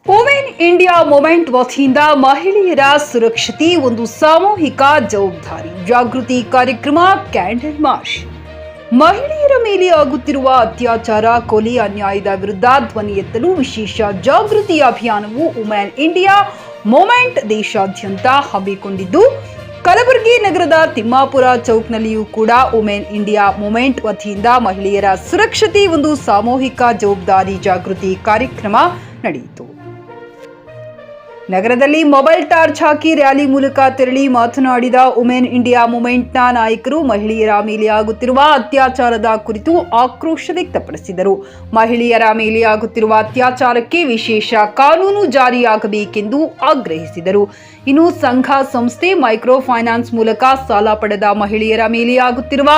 Women India movement ವತಿಯಿಂದ ಮಹಿಳೆಯರ ಸುರಕ್ಷತೆ ಒಂದು ಸಾಮೂಹಿಕ ಜವಾಬ್ದಾರಿ ಜಾಗೃತಿ ಕಾರ್ಯಕ್ರಮ ಕ್ಯಾಂಡಲ್ ಮಾರ್ಚ್. ಮಹಿಳೆಯರ ಮೇಲೆ ಆಗುತ್ತಿರುವ ಅತ್ಯಾಚಾರ, ಕೊಲೆ, ಅನ್ಯಾಯದ ವಿರುದ್ಧ ಧ್ವನಿ ಎತ್ತಲು ವಿಶೇಷ ಜಾಗೃತಿ ಅಭಿಯಾನವು ವುಮೆನ್ ಇಂಡಿಯಾ ಮೂವ್ಮೆಂಟ್ ದೇಶಾದ್ಯಂತ ಹಮ್ಮಿಕೊಂಡಿದ್ದು, ಕಲಬುರಗಿ ನಗರದ ತಿಮ್ಮಾಪುರ ಚೌಕ್ನಲ್ಲಿಯೂ ಕೂಡ ವುಮೆನ್ ಇಂಡಿಯಾ ಮೂವ್ಮೆಂಟ್ ವತಿಯಿಂದ ಮಹಿಳೆಯರ ಸುರಕ್ಷತೆ ಒಂದು ಸಾಮೂಹಿಕ ಜವಾಬ್ದಾರಿ ಜಾಗೃತಿ ಕಾರ್ಯಕ್ರಮ ನಡೆಯಿತು. ನಗರದಲ್ಲಿ ಮೊಬೈಲ್ ಟಾರ್ಚ್ ಹಾಕಿ ರ್ಯಾಲಿ ಮೂಲಕ ತೆರಳಿ ಮಾತನಾಡಿದ ವುಮೆನ್ ಇಂಡಿಯಾ ಮೂವ್ಮೆಂಟ್ನ ನಾಯಕರು ಮಹಿಳೆಯರ ಮೇಲೆ ಆಗುತ್ತಿರುವ ಅತ್ಯಾಚಾರದ ಕುರಿತು ಆಕ್ರೋಶ ವ್ಯಕ್ತಪಡಿಸಿದರು. ಮಹಿಳೆಯರ ಮೇಲೆ ಆಗುತ್ತಿರುವ ಅತ್ಯಾಚಾರಕ್ಕೆ ವಿಶೇಷ ಕಾನೂನು ಜಾರಿಯಾಗಬೇಕೆಂದು ಆಗ್ರಹಿಸಿದರು. ಇನ್ನು ಸಂಘ ಸಂಸ್ಥೆ ಮೈಕ್ರೋ ಫೈನಾನ್ಸ್ ಮೂಲಕ ಸಾಲ ಪಡೆದ ಮಹಿಳೆಯರ ಮೇಲೆ ಆಗುತ್ತಿರುವ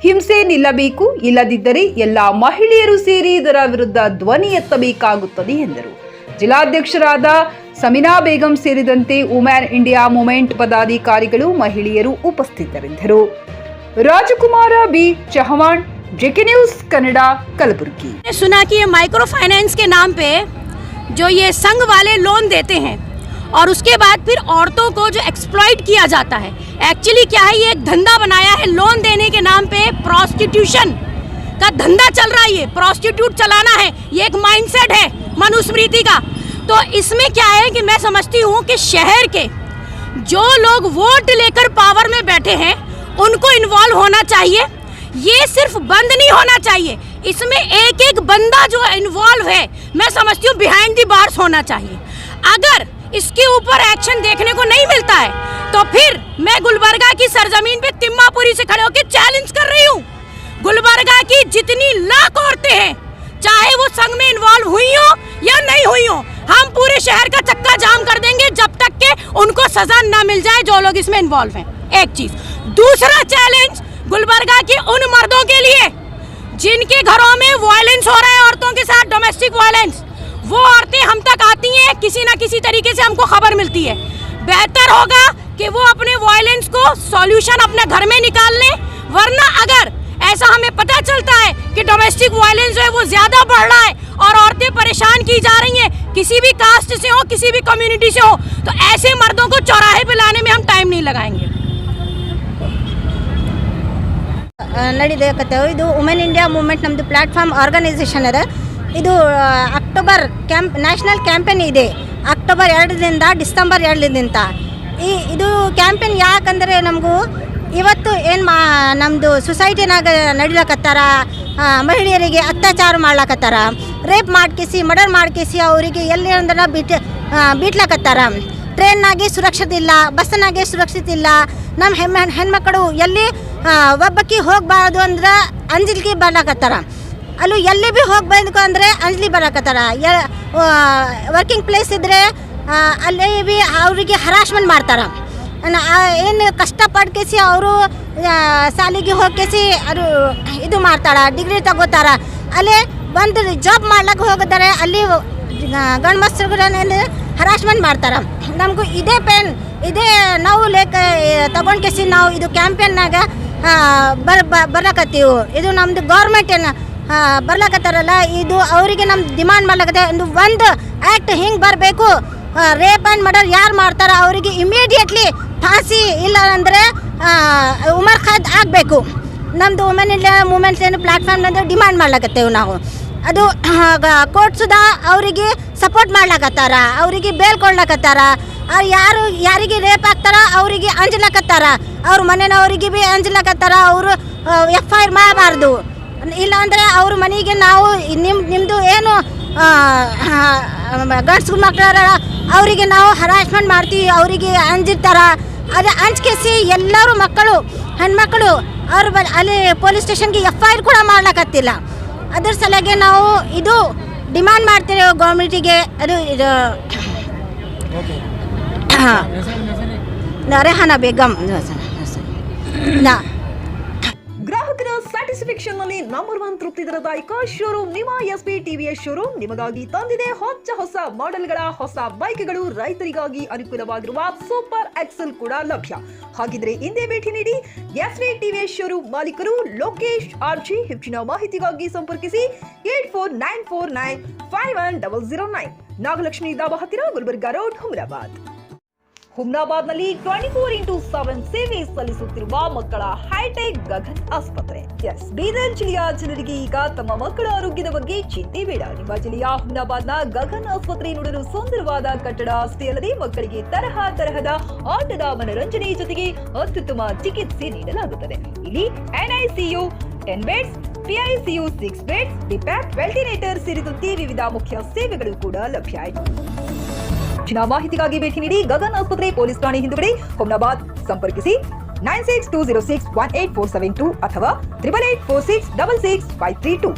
ಹಿಂಸೆ ನಿಲ್ಲಬೇಕು, ಇಲ್ಲದಿದ್ದರೆ ಎಲ್ಲ ಮಹಿಳೆಯರು ಸೇರಿ ಇದರ ವಿರುದ್ಧ ಧ್ವನಿ ಎತ್ತಬೇಕಾಗುತ್ತದೆ ಎಂದರು. ಜಿಲ್ಲಾಧ್ಯಕ್ಷರಾದ ಸಮಿನಾ ಬೇಗಂ ಸೇರಿದಂತೆ ವುಮೆನ್ ಇಂಡಿಯಾ ಮೂವ್ಮೆಂಟ್ ಪದಾಧಿಕಾರಿಗಳು ಮಹಿಳೆಯರು ಉಪಸ್ಥಿತರಿದ್ದರು. Rajkumar B Chauhan, JK news Kannada, Kalaburagi. सुना कि ये माइक्रो फाइनेंस के नाम पे जो ये संघ वाले लोन देते हैं और उसके बाद फिर औरतों को जो एक्सप्लॉइट किया जाता है, एक्चुअली क्या है, ये एक धंधा बनाया है। लोन देने के नाम पे प्रोस्टिट्यूशन का धंधा चल रहा है। ये प्रोस्टिट्यूट चलाना है, ये एक माइंडसेट है मनुस्मृति का। तो इसमें क्या है कि मैं समझती हूँ कि शहर के जो लोग वोट लेकर पावर में बैठे हैं उनको इन्वॉल्व होना चाहिए। ये सिर्फ बंद नहीं होना चाहिए, इसमें एक एक बंदा जो इन्वॉल्व है मैं समझती हूँ बिहाइंड दी बार्स होना चाहिए। अगर इसके ऊपर एक्शन देखने को नहीं मिलता है तो फिर मैं गुलबर्गा की सरजमीन पे तिम्मापुरी से खड़े होकर चैलेंज कर रही हूँ। गुलबर्गा की जितनी लाख औरतें हैं, चाहे वो संघ में इन्वॉल्व हुई हो या नहीं हुई हो, हम पूरे शहर का चक्का जाम कर देंगे जब तक के उनको सजा ना मिल जाए जो लोग इसमें इन्वॉल्व हैं। एक चीज। दूसरा चैलेंज गुलबर्गा के उन मर्दों के लिए जिनके घरों में वायलेंस हो रहा है, औरतों के साथ डोमेस्टिक वायलेंस, वो औरतें हम तक आती हैं, किसी ना किसी तरीके से हमको खबर मिलती है। बेहतर होगा कि वो अपने वायलेंस को सॉल्यूशन अपने घर में निकाल लें, वरना अगर ऐसा हमें पता चलता है कि डोमेस्टिक वायलेंस जो है वो ज्यादा बढ़ रहा है और औरतें परेशान की जा रही हैं, किसी भी कास्ट से हो, किसी भी कम्युनिटी से हो, तो ऐसे मर्दों को चौराहे पे लाने में हम टाइम नहीं लगाएंगे। ನಡೀಕತ್ತೇವೆ. ಇದು ವುಮೆನ್ ಇಂಡಿಯಾ ಮೂವ್ಮೆಂಟ್ ನಮ್ಮದು ಪ್ಲ್ಯಾಟ್ಫಾರ್ಮ್ ಆರ್ಗನೈಸೇಷನ್ ಅದ. ಇದು ಅಕ್ಟೋಬರ್ ನ್ಯಾಷನಲ್ ಕ್ಯಾಂಪೇನ್ ಇದೆ, ಅಕ್ಟೋಬರ್ 2ರಿಂದ ಡಿಸೆಂಬರ್ 2ರಿಂದ. ಇದು ಕ್ಯಾಂಪೇನ್ ಯಾಕಂದರೆ ನಮಗೂ ಇವತ್ತು ಏನು ನಮ್ಮದು ಸೊಸೈಟಿನಾಗ ನಡಿಲಕತ್ತಾರ, ಮಹಿಳೆಯರಿಗೆ ಅತ್ಯಾಚಾರ ಮಾಡ್ಲಕತ್ತಾರ, ರೇಪ್ ಮಾಡ್ಕೇಸಿ ಮರ್ಡರ್ ಮಾಡ್ಕೇಸಿ ಅವರಿಗೆ ಎಲ್ಲಿ ಅಂದ್ರೆ ಬಿಟ್ಲಕತ್ತಾರ. ಟ್ರೈನ್ನಾಗೆ ಸುರಕ್ಷತೆ ಇಲ್ಲ, ಬಸ್ನಾಗೆ ಸುರಕ್ಷತೆ ಇಲ್ಲ. ನಮ್ಮ ಹೆಣ್ಮಕ್ಕಳು ಎಲ್ಲಿ ಒಬ್ಬಕ್ಕೆ ಹೋಗಬಾರ್ದು ಅಂದ್ರೆ ಅಂಜಲಿಗೆ ಬರ್ಲಕತ್ತಾರ. ಅಲ್ಲೂ ಎಲ್ಲಿ ಭೀ ಹೋಗಬೇಕು ಅಂದರೆ ಅಂಜಲಿ ಬರ್ಲಕತ್ತಾರ. ವರ್ಕಿಂಗ್ ಪ್ಲೇಸ್ ಇದ್ದರೆ ಅಲ್ಲಿ ಭೀ ಅವರಿಗೆ ಹರಾಸ್ಮೆಂಟ್ ಮಾಡ್ತಾರೆ. ಏನು ಕಷ್ಟಪಡ್ಕೇಸಿ ಅವರು ಸಾಲಿಗೆ ಹೋಗ್ಕೇಸಿ ಅದು ಇದು ಮಾಡ್ತಾಳೆ, ಡಿಗ್ರಿ ತಗೋತಾರ. ಅಲ್ಲೇ ಒಂದು ಜಾಬ್ ಮಾಡ್ಲಿಕ್ಕೆ ಹೋಗಿದ್ದಾರೆ, ಅಲ್ಲಿ ಗಂಡ್ಮಸ್ರುಗಳನ್ನ ಹರಾಸ್ಮೆಂಟ್ ಮಾಡ್ತಾರೆ. ನಮಗೂ ಇದೇ ಪೇನ್, ಇದೇ ನಾವು ತಗೊಂಡ್ಕೇಸಿ ನಾವು ಇದು ಕ್ಯಾಂಪೇನ್ನಾಗ ಬರ್ಲಕತ್ತೀವಿ. ಇದು ನಮ್ಮದು ಗೌರ್ಮೆಂಟ್ ಏನು ಬರ್ಲಕತ್ತಾರಲ್ಲ, ಇದು ಅವರಿಗೆ ನಮ್ಮ ಡಿಮಾಂಡ್ ಮಾಡ್ಲಕತ್ತೆ. ಒಂದು ಆ್ಯಕ್ಟ್ ಹಿಂಗೆ ಬರಬೇಕು, ರೇಪ್ ಆ್ಯಂಡ್ ಮರ್ಡರ್ ಯಾರು ಮಾಡ್ತಾರೋ ಅವರಿಗೆ ಇಮಿಡಿಯೇಟ್ಲಿ ಫಾಂಸಿ, ಇಲ್ಲ ಅಂದರೆ ಉಮರ್ ಖೈದ್ ಆಗಬೇಕು. ನಮ್ಮದು ವುಮೆನ್ ಇಂಡಿಯಾ ಮೂವ್ಮೆಂಟ್ಸ್ ಏನು ಪ್ಲ್ಯಾಟ್ಫಾರ್ಮ್ನಂದು ಡಿಮಾಂಡ್ ಮಾಡ್ಲಕತ್ತೇವೆ ನಾವು. ಅದು ಕೋರ್ಟ್ಸುದ ಅವರಿಗೆ ಸಪೋರ್ಟ್ ಮಾಡ್ಲಕತ್ತಾರ, ಅವರಿಗೆ ಬೇಲ್ ಕೊಡ್ಲಕತ್ತಾರ. ಯಾರಿಗೆ ರೇಪ್ ಆಗ್ತಾರ ಅವರಿಗೆ ಅಂಜಲಕತ್ತಾರ, ಅವ್ರ ಮನೆಯವ್ರಿಗೆ ಭೀ ಅಂಜಲಕತ್ತಾರ. ಅವರು FIR ಮಾಡಬಾರ್ದು, ಇಲ್ಲಾಂದರೆ ಅವ್ರ ಮನೆಗೆ ನಾವು ನಿಮ್ಮದು ಏನು ಗಂಡ್ಸು ಮಕ್ಕಳ ಅವರಿಗೆ ನಾವು ಹರಾಸ್ಮೆಂಟ್ ಮಾಡ್ತೀವಿ, ಅವರಿಗೆ ಅಂಜಿರ್ತಾರ. ಅದೇ ಅಂಜ್ಕೇಸಿ ಎಲ್ಲರೂ ಮಕ್ಕಳು ಹೆಣ್ಮಕ್ಕಳು ಅವ್ರ ಅಲ್ಲಿ ಪೊಲೀಸ್ ಸ್ಟೇಷನ್ಗೆ FIR ಕೂಡ ಮಾಡ್ಲಕತ್ತಿಲ್ಲ. ಅದ್ರ ಸಲಗೆ ನಾವು ಇದು ಡಿಮಾಂಡ್ ಮಾಡ್ತೀವಿ ಗೌರ್ಮೆಂಟಿಗೆ. ಅದು ಇದು ರೆಹಾನಾ ಬೇಗಂ. ಗ್ರಾಹಕರ ಸ್ಯಾಟಿಸ್ಫ್ಯಾಕ್ಷನ್ ನಲ್ಲಿ ನಂಬರ್ 1 ತೃಪ್ತಿ ದರದಾಯಕ ಶೋರೂಮ್ ನಿಮ್ಮ ಎಸ್ಪಿ ಟಿವಿಎಸ್ ಶೋರೂಮ್ ನಿಮಗಾಗಿ ತಂದಿದೆ ಹೊಸ ಮಾಡೆಲ್ಗಳ ಹೊಸ ಬೈಕ್ಗಳು. ರೈತರಿಗಾಗಿ ಅನುಕೂಲವಾಗಿರುವ ಸೂಪರ್ ಎಕ್ಸೆಲ್ ಕೂಡ ಲಭ್ಯ. ಹಾಗಿದ್ರೆ ಹಿಂದೆ ಭೇಟಿ ನೀಡಿ ಎಸ್ಪಿ ಟಿವಿಎಸ್ ಶೋರೂಮ್ ಮಾಲೀಕರು ಲೋಕೇಶ್ ಆರ್ಜಿ. ಹೆಚ್ಚಿನ ಮಾಹಿತಿಗಾಗಿ ಸಂಪರ್ಕಿಸಿ 8494951009, ನಾಗಲಕ್ಷ್ಮಿ ದಾಬಾ ಹತ್ತಿರ, ಗುಲ್ಬರ್ಗಾ ರೋಡ್, ಹುಮ್ನಾಬಾದ್. ಹುಮ್ನಾಬಾದ್ನಲ್ಲಿ 24x7 ಸೇವೆ ಸಲ್ಲಿಸುತ್ತಿರುವ ಮಕ್ಕಳ ಹೈಟೆಕ್ ಗಗನ್ ಆಸ್ಪತ್ರೆ. ಬೀದರ್ ಜಿಲ್ಲೆಯ ಜನರಿಗೆ ಈಗ ತಮ್ಮ ಮಕ್ಕಳ ಆರೋಗ್ಯದ ಬಗ್ಗೆ ಚಿಂತೆ ಬೇಡ. ನಿಮ್ಮ ಜಿಲ್ಲೆಯ ಹುಮ್ನಾಬಾದ್ನ ಗಗನ್ ಆಸ್ಪತ್ರೆ ನೋಡಲು ಸುಂದರವಾದ ಕಟ್ಟಡ ಅಷ್ಟೇ ಅಲ್ಲದೆ ಮಕ್ಕಳಿಗೆ ತರಹದ ಆಟದ ಮನರಂಜನೆ ಜೊತೆಗೆ ಅತ್ಯುತ್ತಮ ಚಿಕಿತ್ಸೆ ನೀಡಲಾಗುತ್ತದೆ. ಇಲ್ಲಿ NICU 10 ಬೆಡ್ಸ್, PICU 6 ಬೆಡ್ಸ್, ಡಿಪ್ಯಾಕ್, ವೆಂಟಿಲೇಟರ್ ಸೇರಿದಂತೆ ವಿವಿಧ ಮುಖ್ಯ ಸೇವೆಗಳು ಕೂಡ ಲಭ್ಯ. ಹೆಚ್ಚಿನ ಮಾಹಿತಿಗಾಗಿ ಭೇಟಿ ನೀಡಿ ಗಗನ್ ಆಸ್ಪತ್ರೆ, ಪೊಲೀಸ್ ಠಾಣೆ ಹಿಂದುಗಡೆ, ಹುಮ್ನಾಬಾದ್. ಸಂಪರ್ಕಿಸಿ 9620618472 ಅಥವಾ 8884666532.